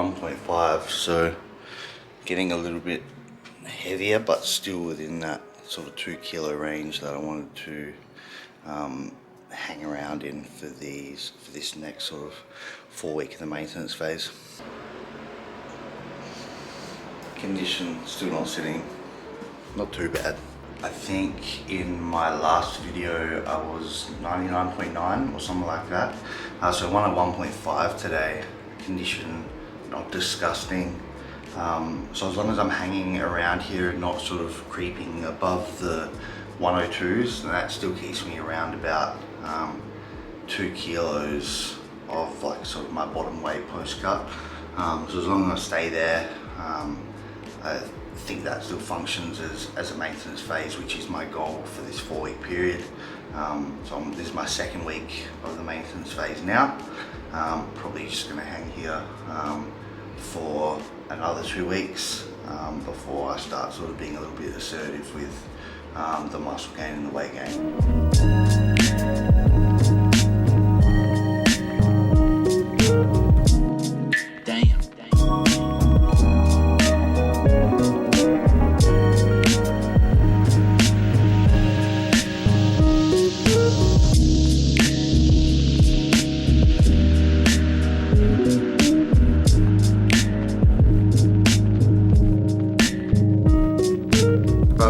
1.5, so getting a little bit heavier, but still within that sort of 2 kilo range that I wanted to hang around in for this next sort of 4 week of the maintenance phase. Condition still not sitting, not too bad. I think in my last video I was 99.9 or something like that. So I won a 1.5 today. Condition not disgusting. So as long as I'm hanging around here and not sort of creeping above the 102s, that still keeps me around about 2 kilos of like sort of my bottom weight post cut. So as long as I stay there, I think that still functions as a maintenance phase, which is my goal for this 4 week period. So this is my 2nd week of the maintenance phase now. Probably just gonna hang here for another 2 weeks before I start sort of being a little bit assertive with the muscle gain and the weight gain.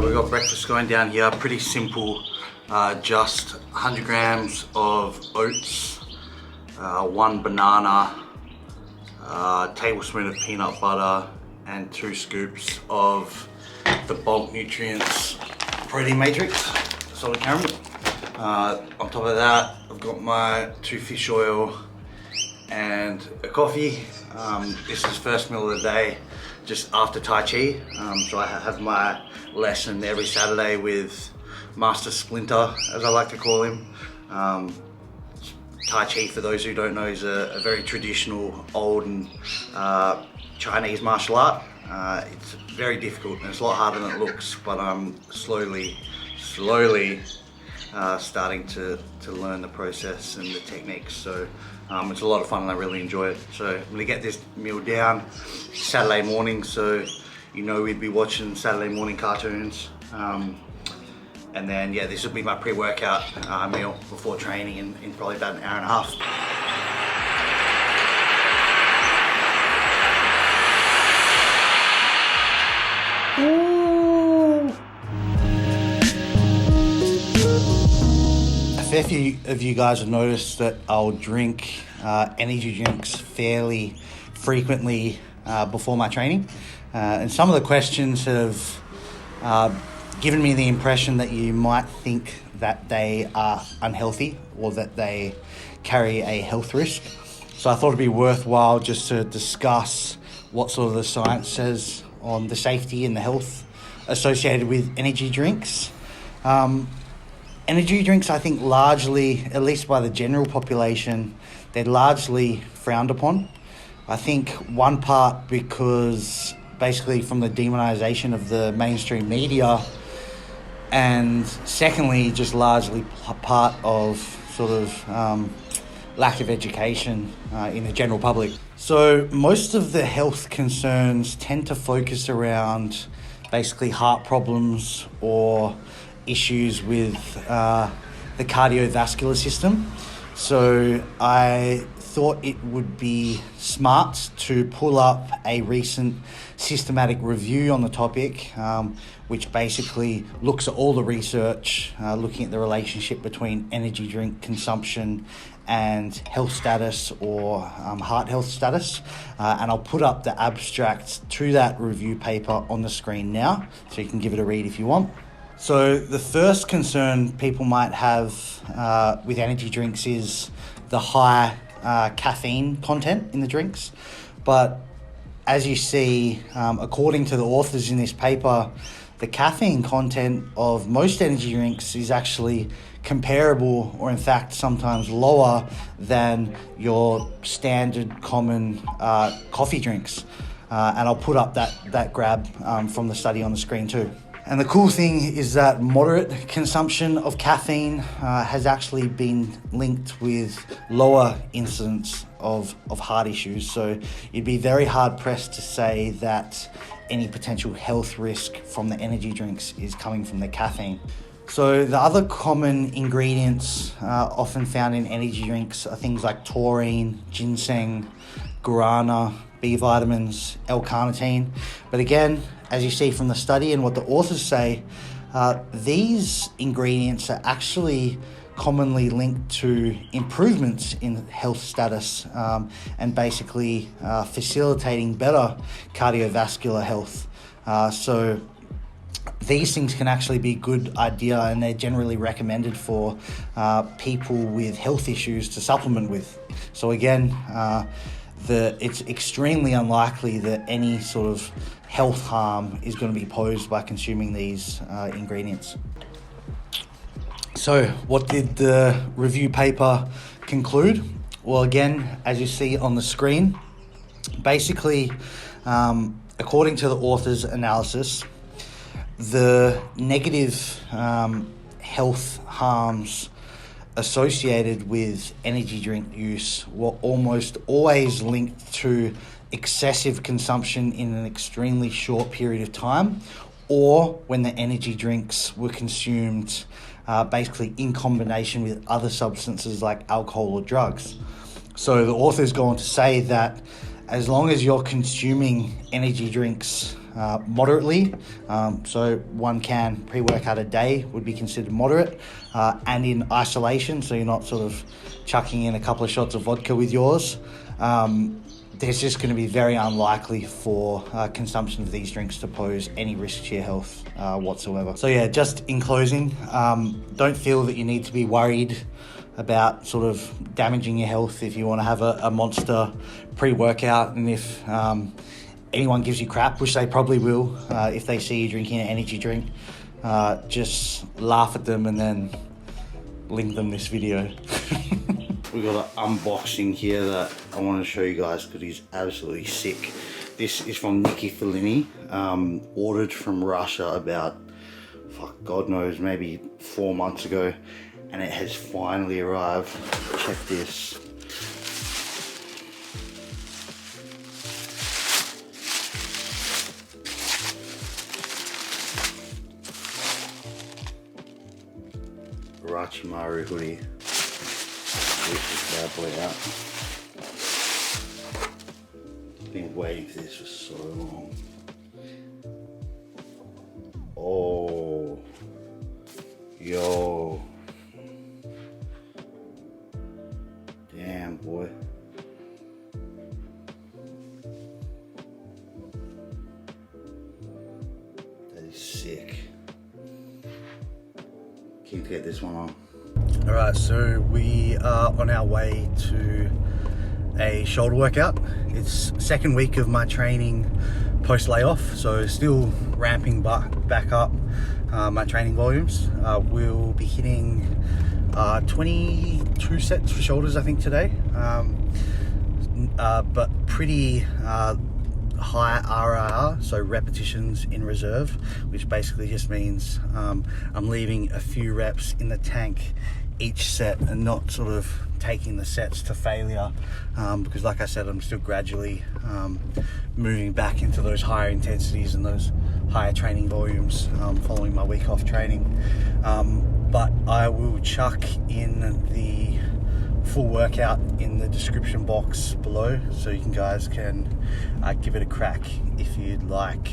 We've got breakfast going down here, pretty simple, just 100 grams of oats, 1 banana, a tablespoon of peanut butter, and 2 scoops of the bulk nutrients protein matrix, solid caramel. On top of that, I've got my 2 fish oil and a coffee. This is first meal of the day, just after Tai Chi. So I have my lesson every Saturday with Master Splinter, as I like to call him. Tai Chi, for those who don't know, is a very traditional, old and Chinese martial art. It's very difficult and it's a lot harder than it looks, but I'm slowly starting to learn the process and the techniques. So it's a lot of fun and I really enjoy it. So I'm gonna get this meal down Saturday morning, so you know we'd be watching Saturday morning cartoons. And then yeah, this will be my pre-workout meal before training in probably about an hour and a half. A fair few of you guys have noticed that I'll drink energy drinks fairly frequently before my training. And some of the questions have given me the impression that you might think that they are unhealthy or that they carry a health risk. So I thought it'd be worthwhile just to discuss what sort of the science says on the safety and the health associated with energy drinks. Energy drinks, I think largely, at least by the general population, they're largely frowned upon. I think one part because basically from the demonization of the mainstream media, and secondly, just largely part of sort of lack of education in the general public. So most of the health concerns tend to focus around basically heart problems or issues with the cardiovascular system. So I thought it would be smart to pull up a recent systematic review on the topic, which basically looks at all the research, looking at the relationship between energy drink consumption and health status or heart health status. And I'll put up the abstract to that review paper on the screen now, so you can give it a read if you want. So the first concern people might have with energy drinks is the high caffeine content in the drinks. But as you see, according to the authors in this paper, the caffeine content of most energy drinks is actually comparable, or in fact sometimes lower than your standard common coffee drinks. And I'll put up that grab from the study on the screen too. And the cool thing is that moderate consumption of caffeine has actually been linked with lower incidence of heart issues. So you'd be very hard pressed to say that any potential health risk from the energy drinks is coming from the caffeine. So the other common ingredients often found in energy drinks are things like taurine, ginseng, guarana, B vitamins, L-carnitine. But again, as you see from the study and what the authors say, these ingredients are actually commonly linked to improvements in health status and basically facilitating better cardiovascular health. So these things can actually be a good idea, and they're generally recommended for people with health issues to supplement with. So again, it's extremely unlikely that any sort of health harm is going to be posed by consuming these ingredients. So what did the review paper conclude? Well, again, as you see on the screen, basically, according to the author's analysis, the negative health harms associated with energy drink use were almost always linked to excessive consumption in an extremely short period of time, or when the energy drinks were consumed basically in combination with other substances like alcohol or drugs. So the authors go on to say that as long as you're consuming energy drinks moderately, so 1 can pre-workout a day would be considered moderate, and in isolation, so you're not sort of chucking in a couple of shots of vodka with yours, there's just going to be very unlikely for consumption of these drinks to pose any risk to your health whatsoever. So yeah, just in closing, don't feel that you need to be worried about sort of damaging your health if you want to have a monster pre-workout, and if anyone gives you crap, which they probably will, if they see you drinking an energy drink, just laugh at them and then link them this video. We've got an unboxing here that I want to show you guys because he's absolutely sick. This is from Nikki Fellini, ordered from Russia about, God knows, maybe 4 months ago, and it has finally arrived. Check this. Rachimaru hoodie. This bad boy out. Been waiting for this for so long. Oh, yo, damn boy. That is sick. Keen to get this one on. Alright, so we are on our way to a shoulder workout. It's second week of my training post layoff, so still ramping back up my training volumes. We'll be hitting 22 sets for shoulders, I think, today, but pretty high RIR, so repetitions in reserve, which basically just means I'm leaving a few reps in the tank each set and not sort of taking the sets to failure, because like I said, I'm still gradually moving back into those higher intensities and those higher training volumes following my week off training. But I will chuck in the full workout in the description box below, so you guys can give it a crack if you'd like.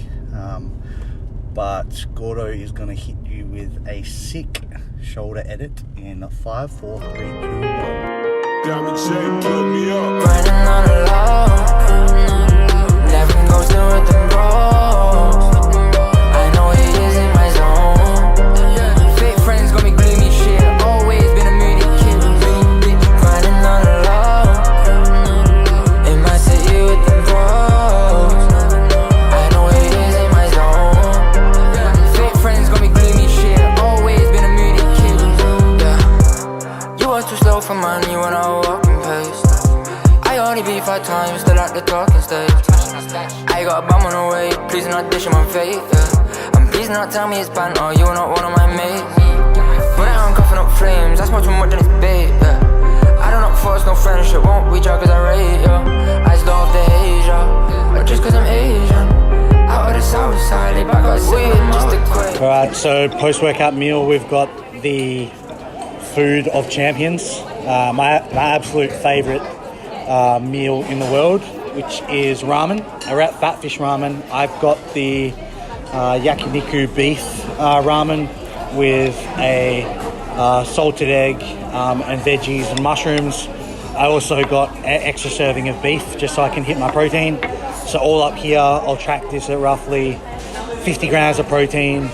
But Gordo is going to hit you with a sick shoulder edit in 5, 4, 3, 2, 1. Diamond shape, plug me up. Running on a low, never goes through with the bros. I know he isn't my zone. Fake friends got me gloomy shit. Always been a moody kid. Running on a low, in my city with the bros. I know he isn't my zone. Fake friends got me gloomy shit. Always been a moody kid. Yeah. You was too slow for money when I walk in pace. I only beat 5 times, still at the talking stage. I got a bum on the way, please not dish on my faith, yeah. I'm pleased Please not tell me it's banter, you're not one of my mates. But I'm coughing up flames, that's much more than it's bait, yeah. I don't up force, no friendship, won't reach out cause I rate, yeah. I just love the Asia, but just cause I'm Asian. Out of the south side, they back up weird just to quit. Alright, so post-workout meal, we've got the food of champions. My absolute favourite meal in the world, which is ramen. We're at Fatfish Ramen. I've got the yakiniku beef ramen with a salted egg and veggies and mushrooms. I also got an extra serving of beef just so I can hit my protein. So all up here, I'll track this at roughly 50 grams of protein,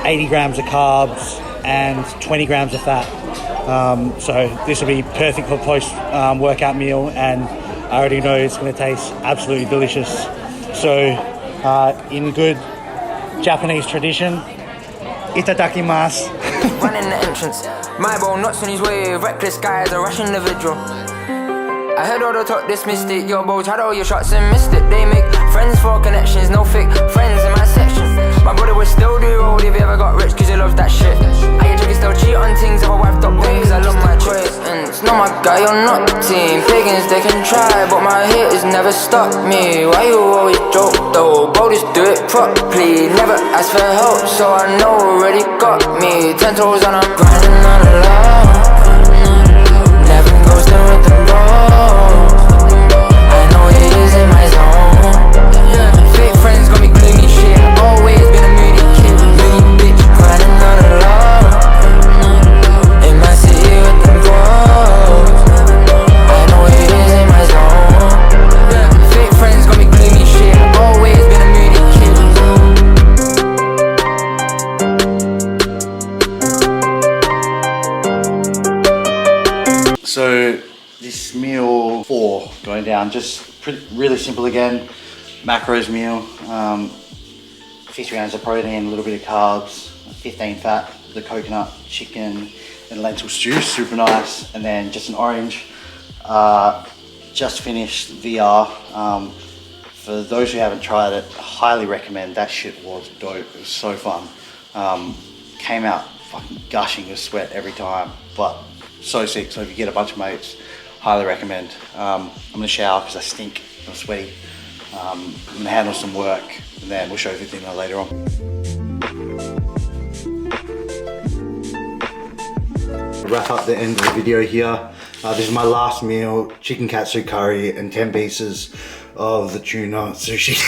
80 grams of carbs, and 20 grams of fat. So this will be perfect for post-workout meal, and I already know it's going to taste absolutely delicious. So in good Japanese tradition, itadakimasu. Running the entrance, my bone nuts on his way, reckless guy is a rash individual. I heard all the talk dismissed it, your bro tried all your shots and missed it. They make friends for connections, no fake friends in my section. My brother would still do road if he ever got rich cause he loves that shit. I get tricky still cheat on things if I wiped up pain cause I love my choice. And it's not my guy, you're not the team. Pagans they can try but my haters never stop me. Why you always joke though, bro just do it properly. Never ask for help so I know already got me. 10 toes and I'm grinding on the low. Never goes down with the bros. I know it is in my zone. Fake friends got me gloomy shit. Always been a moody kid. Moody bitch grinding on the low. In my city with the bros. I know it is in my zone. Fake friends got me gloomy shit. Always been a moody kid. So this meal 4 going down, just really simple again. Macros meal, 50 grams of protein, a little bit of carbs, 15 fat, the coconut, chicken and lentil stew, super nice. And then just an orange. Just finished VR. For those who haven't tried it, I highly recommend. That shit was dope, it was so fun. Came out fucking gushing with sweat every time, but so sick. So if you get a bunch of mates, highly recommend. I'm gonna shower because I stink, I'm sweaty. I'm gonna handle some work and then we'll show you the dinner later on. Wrap up the end of the video here. This is my last meal, chicken katsu curry and 10 pieces of the tuna sushi.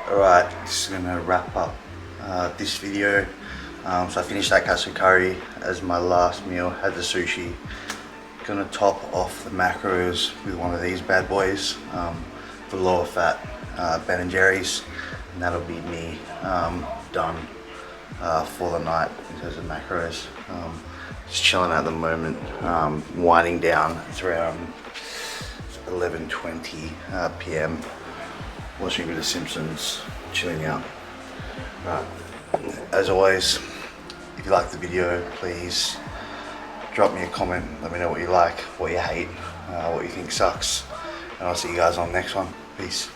Alright, just gonna wrap up this video. So I finished that katsu curry as my last meal, had the sushi. Gonna top off the macros with one of these bad boys, for lower fat Ben & Jerry's, and that'll be me done for the night in terms of macros. Just chilling at the moment, winding down. It's around 11:20 p.m. Watching a bit of Simpsons, chilling out. Right. As always, if you like the video, please drop me a comment. Let me know what you like, what you hate, what you think sucks. And I'll see you guys on the next one. Peace.